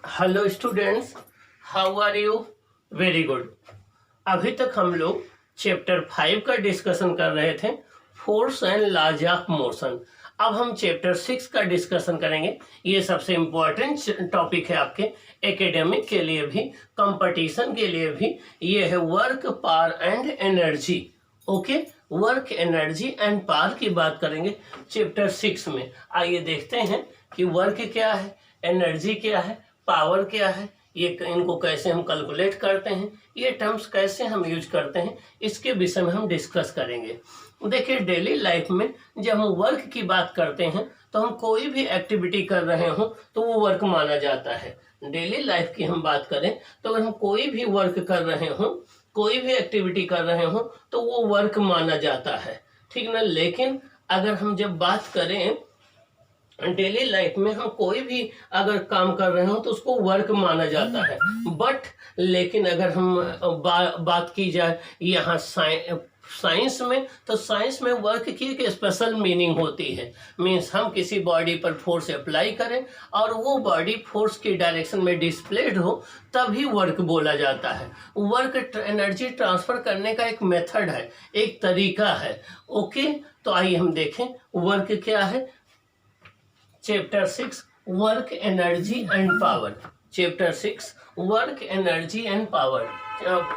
Hello students, how are you? Very good. अभी तक हम लोग चैप्टर 5 का डिस्कशन कर रहे थे, force and laws of motion. अब हम चैप्टर 6 का डिस्कशन करेंगे। ये सबसे इम्पोर्टेंट टॉपिक है आपके एकेडमिक के लिए भी, कंपटीशन के लिए भी। ये है work, power and energy. Okay, work, energy and power की बात करेंगे चैप्टर 6 में। आइए देखते हैं कि वर्क क्या है, एनर्जी क्या है, पावर क्या है, ये इनको कैसे हम कैलकुलेट करते हैं, ये टर्म्स कैसे हम यूज करते हैं, इसके विषय में हम डिस्कस करेंगे। देखिए, डेली लाइफ में जब हम वर्क की बात करते हैं तो हम कोई भी एक्टिविटी कर रहे हो तो वो वर्क माना जाता है। डेली लाइफ की हम बात करें तो अगर हम कोई भी वर्क कर रहे हो, कोई भी एक्टिविटी कर रहे हो तो वो वर्क माना जाता है, ठीक ना। लेकिन अगर हम जब बात करें डेली लाइफ में, हम कोई भी अगर काम कर रहे हो तो उसको वर्क माना जाता है। बट लेकिन अगर हम बात की जाए यहाँ साइंस में, तो साइंस में वर्क की एक स्पेशल मीनिंग होती है। मीन्स हम किसी बॉडी पर फोर्स अप्लाई करें और वो बॉडी फोर्स की डायरेक्शन में डिस्प्लेड हो, तभी वर्क बोला जाता है। वर्क एनर्जी ट्रांसफर करने का एक मेथड है, एक तरीका है। ओके, तो आइए हम देखें वर्क क्या है। Chapter 6 work, energy and power. Chapter 6 work, energy and power.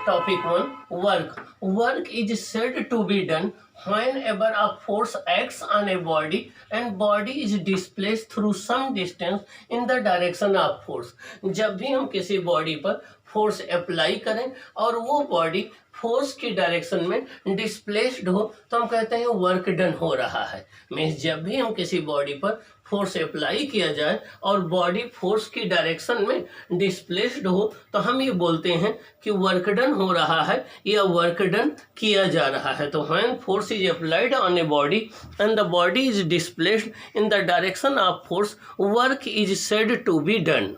Topic 1 work. Work is said to be done whenever a force acts on a body and body is displaced through some distance in the direction of force। जब भी हम किसी body पर force apply करें और वो body force की direction में डिस्प्लेस्ड हो तो हम कहते हैं वर्क डन हो रहा है। मीन्स जब भी हम किसी बॉडी पर फोर्स अप्लाई किया जाए और बॉडी फोर्स की डायरेक्शन में डिस्प्लेस्ड हो तो हम ये बोलते हैं कि वर्क डन हो रहा है या वर्क डन किया जा रहा है। तो when force is applied on a body and the body is displaced in the direction of force, work is said to be done.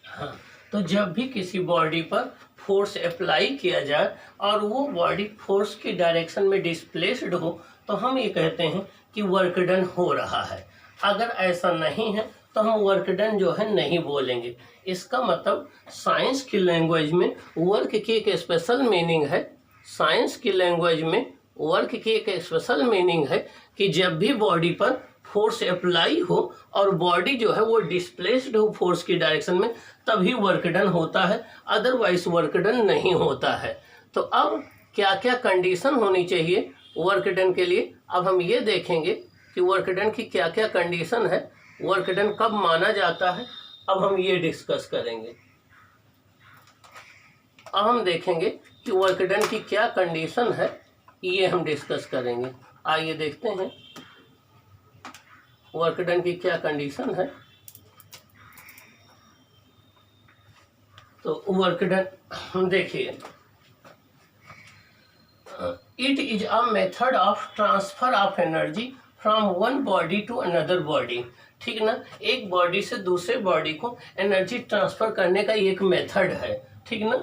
हाँ, तो जब भी किसी बॉडी पर फोर्स अप्लाई किया जाए और वो बॉडी फोर्स की डायरेक्शन में डिस्प्लेस्ड हो तो हम ये कहते हैं कि वर्क डन हो रहा है। अगर ऐसा नहीं है तो हम वर्क डन जो है नहीं बोलेंगे। इसका मतलब साइंस की लैंग्वेज में वर्क की एक स्पेशल मीनिंग है। साइंस की लैंग्वेज में वर्क की एक स्पेशल मीनिंग है कि जब भी बॉडी पर फोर्स अप्लाई हो और बॉडी जो है वो डिस्प्लेस्ड हो फोर्स की डायरेक्शन में, तभी वर्क डन होता है, अदरवाइज वर्क डन नहीं होता है। तो अब क्या क्या कंडीशन होनी चाहिए वर्क डन के लिए, अब हम ये देखेंगे कि वर्क डन की क्या क्या कंडीशन है, वर्क डन कब माना जाता है, अब हम ये डिस्कस करेंगे। अब हम देखेंगे कि वर्क डन की क्या कंडीशन है, ये हम डिस्कस करेंगे। आइए देखते हैं वर्क डन की क्या कंडीशन है। तो वर्क डन देखिए, it is a method of transfer of energy from one body to another body. ठीक ना, एक बॉडी से दूसरे बॉडी को एनर्जी ट्रांसफर करने का एक मेथड है, ठीक ना।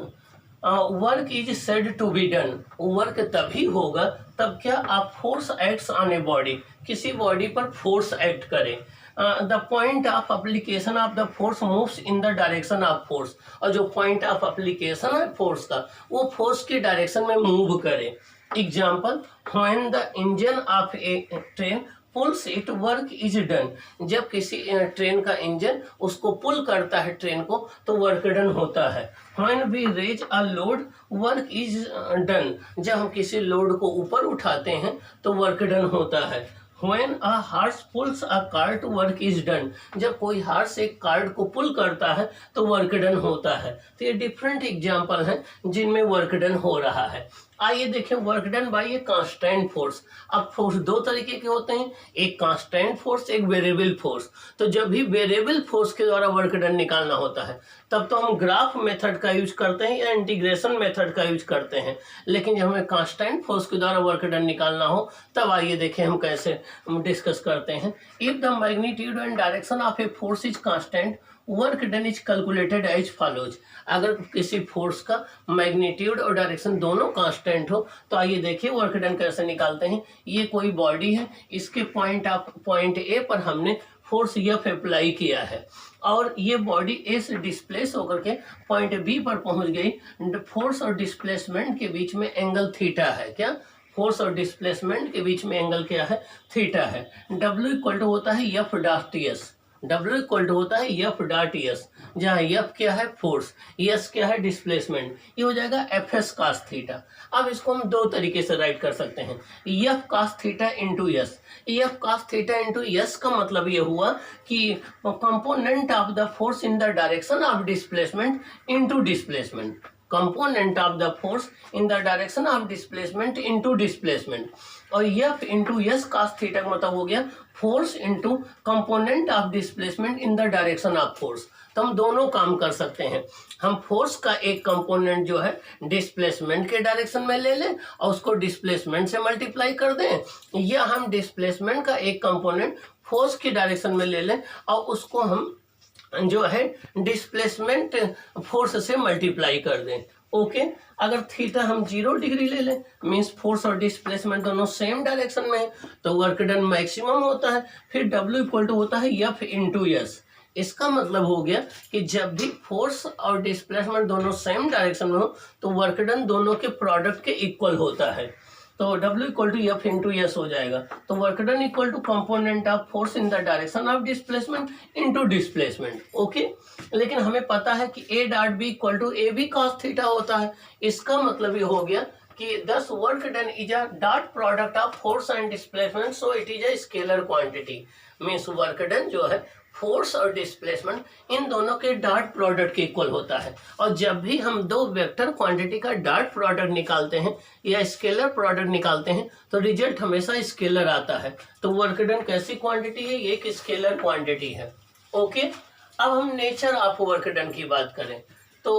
Work is said to be done, work तभी होगा तब क्या आप force acts on a body, किसी बॉडी पर फोर्स एक्ट करें। The point of application of the force moves in the direction of force, और जो पॉइंट ऑफ एप्लीकेशन है फोर्स का वो फोर्स की डायरेक्शन में मूव करे। Example, when the engine of a train pulls it, work is done. जब किसी ट्रेन का इंजन उसको पुल करता है ट्रेन को तो वर्क डन होता है। When we raise a load, work is done. जब हम किसी लोड को ऊपर उठाते हैं तो वर्क डन होता है। When a horse pulls a cart, work is done. जब कोई हार्स एक कार्ट को पुल करता है तो वर्क डन होता है। तो ये डिफरेंट एग्जाम्पल हैं जिनमें वर्क डन हो रहा है। आइए देखें work done by a constant force. अब फोर्स दो तरीके के होते हैं, एक कांस्टेंट फोर्स, एक वेरिएबल फोर्स। तो जब भी वेरिएबल फोर्स के द्वारा वर्क डन निकालना होता है तब तो हम ग्राफ मेथड का यूज करते हैं या इंटीग्रेशन मेथड का यूज करते हैं। लेकिन जब हमें कांस्टेंट फोर्स के द्वारा वर्क डन निकालना हो तब आइए देखें हम कैसे डिस्कस करते हैं। If the magnitude and direction of a force is constant, work done is calculated as follows. अगर किसी फोर्स का मैग्नीट्यूड और डायरेक्शन दोनों कांस्टेंट हो तो आइए देखिए वर्क डन कैसे निकालते हैं। ये कोई बॉडी है, इसके पॉइंट ए पर हमने फोर्स एफ अप्लाई किया है और ये बॉडी ए से डिस्प्लेस होकर के पॉइंट बी पर पहुंच गई, फोर्स और डिस्प्लेसमेंट के बीच में एंगल थीटा है। क्या? फोर्स और डिस्प्लेसमेंट के बीच में एंगल क्या है? थीटा है। W इक्वल टू होता है F dot T S, W equal to होता है एफ डॉट एस, जहाँ एफ क्या है? फोर्स, एस क्या है? डिस्प्लेसमेंट। ये हो जाएगा एफ एस कास थीटा। अब इसको हम दो तरीके से राइट कर सकते हैं, F cos theta into S. F cos theta into S का मतलब ये हुआ कि component of the force in the direction of displacement into displacement, component of the force in the direction of displacement into displacement. और F into S cos theta का मतलब हो गया force into component of displacement in the direction of force. तो हम दोनों काम कर सकते हैं, हम फोर्स का एक कंपोनेंट जो है डिस्प्लेसमेंट के डायरेक्शन में ले लें और उसको डिस्प्लेसमेंट से मल्टीप्लाई कर दें, या हम डिस्प्लेसमेंट का एक कंपोनेंट फोर्स की डायरेक्शन में ले लें और उसको हम जो है डिस्प्लेसमेंट फोर्स से मल्टीप्लाई कर दें। ओके, अगर थीटा हम 0 डिग्री ले लें, मीन्स फोर्स और डिस्प्लेसमेंट दोनों सेम डायरेक्शन में है, तो वर्क डन मैक्सिमम होता है। फिर W इक्वल टू होता है एफ इंटू एस। इसका मतलब हो गया कि जब भी फोर्स और डिस्प्लेसमेंट दोनों सेम डायरेक्शन में हो तो वर्क डन दोनों के प्रोडक्ट के इक्वल होता है। तो W equal to F into S हो जाएगा। तो work done equal to component of force in the direction of displacement into displacement. Okay, लेकिन हमें पता है कि A dot B equal to A B cos theta होता है। इसका मतलब ये हो गया कि thus work done is a dot product of force and displacement, so it is a scalar quantity. Means work done जो है फोर्स और डिस्प्लेसमेंट इन दोनों के डॉट प्रोडक्ट के इक्वल होता है। और जब भी हम दो वेक्टर क्वांटिटी का डॉट प्रोडक्ट निकालते हैं या स्केलर प्रोडक्ट निकालते हैं तो रिजल्ट हमेशा स्केलर आता है। तो वर्क डन कैसी क्वांटिटी है? ये एक स्केलर क्वांटिटी है। ओके, अब हम नेचर ऑफ वर्क डन की बात करें तो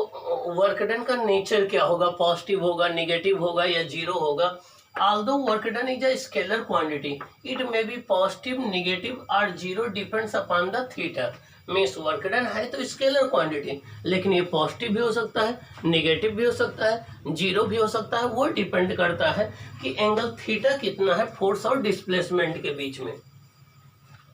वर्क डन का नेचर क्या होगा? पॉजिटिव होगा, नेगेटिव होगा या जीरो होगा? Although work done is a scalar quantity, it may be positive, negative or zero depends upon the theta. Means work done है तो स्केलर क्वांटिटी, लेकिन ये पॉजिटिव भी हो सकता है, नेगेटिव भी हो सकता है, जीरो भी हो सकता है। वो डिपेंड करता है कि एंगल थीटा कितना है फोर्स और डिस्प्लेसमेंट के बीच में।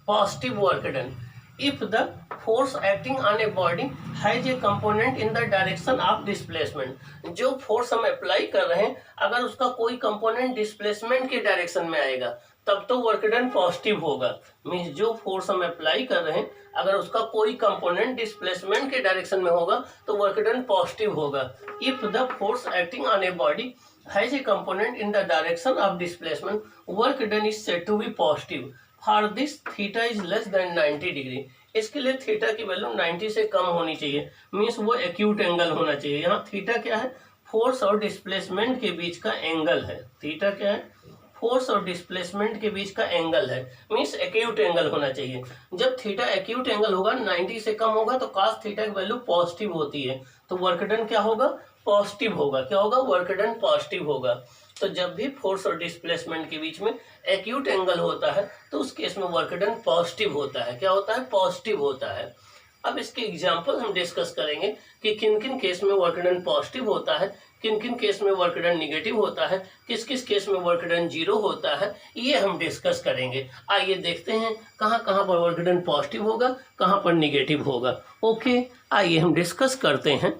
Positive work done, if the force acting on a body has a component in the direction of displacement, जो फोर्स हम अप्लाई कर रहे हैं अगर उसका कोई कंपोनेंट डिस्प्लेसमेंट के डायरेक्शन में आएगा तब तो वर्क डन पॉजिटिव होगा। मीन्स जो फोर्स हम अप्लाई कर रहे हैं अगर उसका कोई कंपोनेंट डिस्प्लेसमेंट के डायरेक्शन में होगा तो वर्क डन पॉजिटिव होगा। If the force acting on a body has a component in the direction of displacement, work done is said to be positive. For this theta is less than 90 degree. इसके लिए theta की value 90 से कम होनी चाहिए, means वो acute angle होना चाहिए। यहाँ थीटा क्या है? फोर्स और डिस्प्लेसमेंट के बीच का एंगल है। थीटा क्या है? फोर्स और डिस्प्लेसमेंट के बीच का एंगल है, मीन्स एक्यूट एंगल होना चाहिए। जब थीटा एक्यूट एंगल होगा 90 से कम होगा तो कास थीटा की वैल्यू पॉजिटिव होती है, तो वर्क डन क्या होगा? पॉजिटिव होगा। क्या होगा? वर्क डन पॉजिटिव होगा। तो जब भी फोर्स और डिस्प्लेसमेंट के बीच में एक्यूट एंगल होता है तो उस केस में वर्क डन पॉजिटिव होता है। क्या होता है? पॉजिटिव होता है। अब इसके एग्जांपल हम डिस्कस करेंगे कि किन किन केस में वर्क डन पॉजिटिव होता है, किन किन केस में वर्क डन निगेटिव होता है, किस किस केस में वर्क डन जीरो होता है, ये हम डिस्कस करेंगे। आइए देखते हैं कहाँ कहाँ पर वर्क डन पॉजिटिव होगा, कहाँ पर निगेटिव होगा। ओके, आइए हम डिस्कस करते हैं।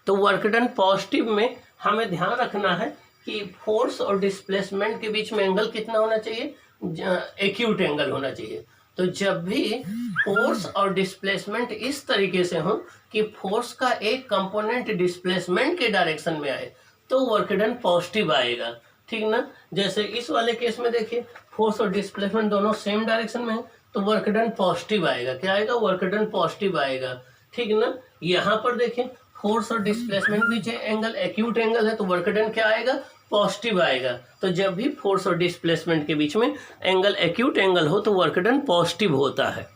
तो वर्क डन पॉजिटिव में हमें ध्यान रखना है कि फोर्स और डिस्प्लेसमेंट के बीच में एंगल कितना होना चाहिए? एक्यूट एंगल होना चाहिए। तो जब भी फोर्स और डिस्प्लेसमेंट इस तरीके से हो कि फोर्स का एक कंपोनेंट डिस्प्लेसमेंट के डायरेक्शन में आए तो वर्क डन पॉजिटिव आएगा। ठीक ना? जैसे इस वाले केस में देखिए फोर्स और डिस्प्लेसमेंट दोनों सेम डायरेक्शन में है तो वर्क डन पॉजिटिव आएगा। क्या आएगा? वर्क डन पॉजिटिव आएगा। ठीक ना? यहाँ पर देखें फोर्स और डिस्प्लेसमेंट बीच एंगल एक्यूट एंगल है तो वर्क डन क्या आएगा? पॉजिटिव आएगा। तो जब भी फोर्स और डिस्प्लेसमेंट के बीच में एंगल एक्यूट एंगल हो तो वर्क डन पॉजिटिव होता है।